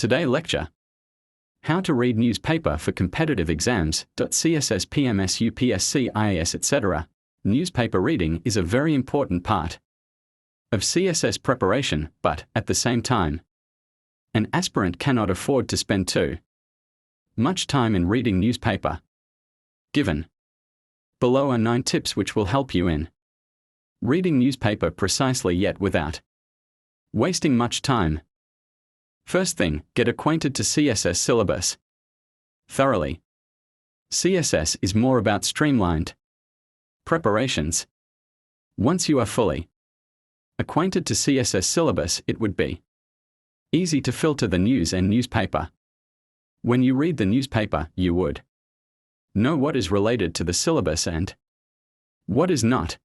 Today lecture: How to read newspaper for competitive exams. CSS PMS UPSC IAS etc. Newspaper reading is a very important part of CSS preparation, but, at the same time, an aspirant cannot afford to spend too much time in reading newspaper. Given below are 9 tips which will help you in reading newspaper precisely yet without wasting much time. First thing, get acquainted to CSS syllabus thoroughly. CSS is more about streamlined preparations. Once you are fully acquainted to CSS syllabus, it would be easy to filter the news and newspaper. When you read the newspaper, you would know what is related to the syllabus and what is not.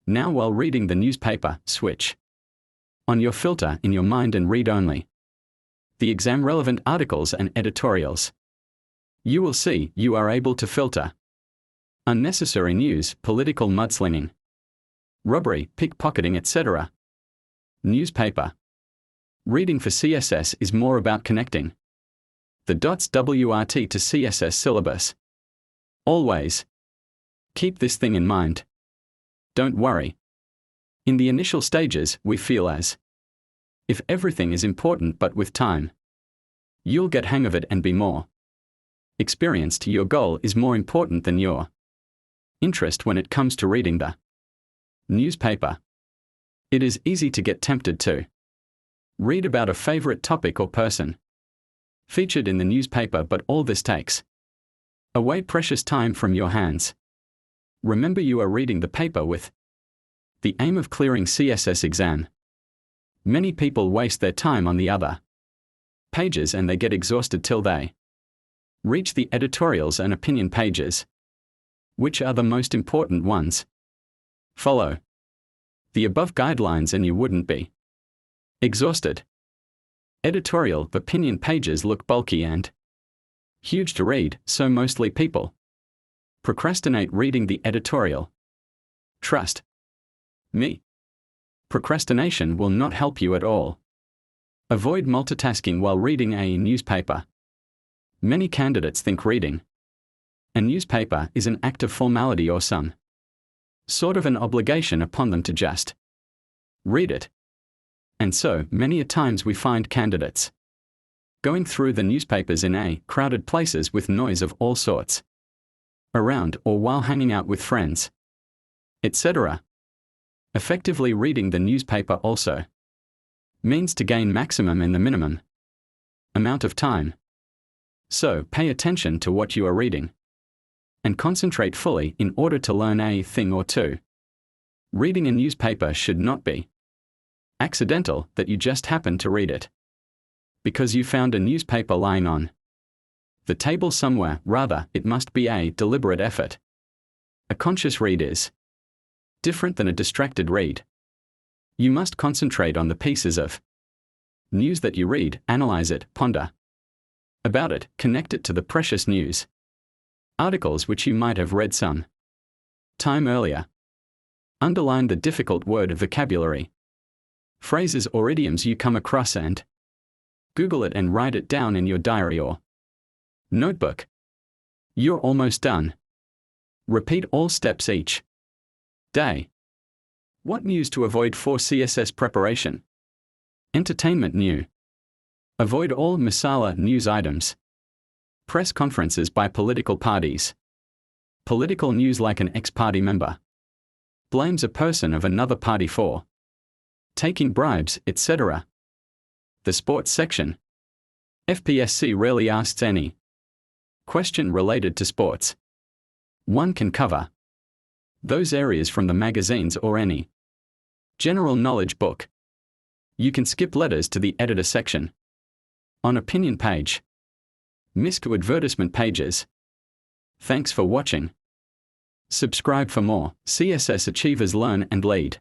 Now, while reading the newspaper, switch on your filter in your mind and read only the exam-relevant articles and editorials. You will see you are able to filter unnecessary news, political mudslinging, robbery, pickpocketing, etc. Newspaper reading for CSS is more about connecting the dots WRT to CSS syllabus. Always keep this thing in mind. Don't worry. In the initial stages, we feel as if everything is important, but with time, you'll get hang of it and be more experienced. Your goal is more important than your interest when it comes to reading the newspaper. It is easy to get tempted to read about a favorite topic or person featured in the newspaper, but all this takes away precious time from your hands. Remember, you are reading the paper with the aim of clearing CSS exam. Many people waste their time on the other pages and they get exhausted till they reach the editorials and opinion pages. Which are the most important ones? Follow the above guidelines and you wouldn't be exhausted. Editorial, opinion pages look bulky and huge to read, so mostly people procrastinate reading the editorial. Trust me, procrastination will not help you at all. Avoid multitasking while reading a newspaper. Many candidates think reading a newspaper is an act of formality or some sort of an obligation upon them to just read it. And so, many a times we find candidates going through the newspapers in crowded places with noise of all sorts around, or while hanging out with friends, etc. Effectively reading the newspaper also means to gain maximum in the minimum amount of time. So, pay attention to what you are reading and concentrate fully in order to learn a thing or two. Reading a newspaper should not be accidental, that you just happen to read it because you found a newspaper lying on the table somewhere. Rather, it must be a deliberate effort. A conscious read is different than a distracted read. You must concentrate on the pieces of news that you read, analyze it, ponder about it, connect it to the precious news articles which you might have read some time earlier. Underline the difficult word vocabulary, phrases or idioms you come across and Google it and write it down in your diary or notebook. You're almost done. Repeat all steps each day. What news to avoid for CSS preparation? Entertainment new. Avoid all masala news items. Press conferences by political parties. Political news like an ex-party member blames a person of another party for taking bribes, etc. The sports section. FPSC rarely asks any question related to sports. One can cover those areas from the magazines or any general knowledge book. You can skip letters to the editor section. On opinion page. Miss to advertisement pages. Thanks for watching. Subscribe for more CSS Achievers Learn and Lead.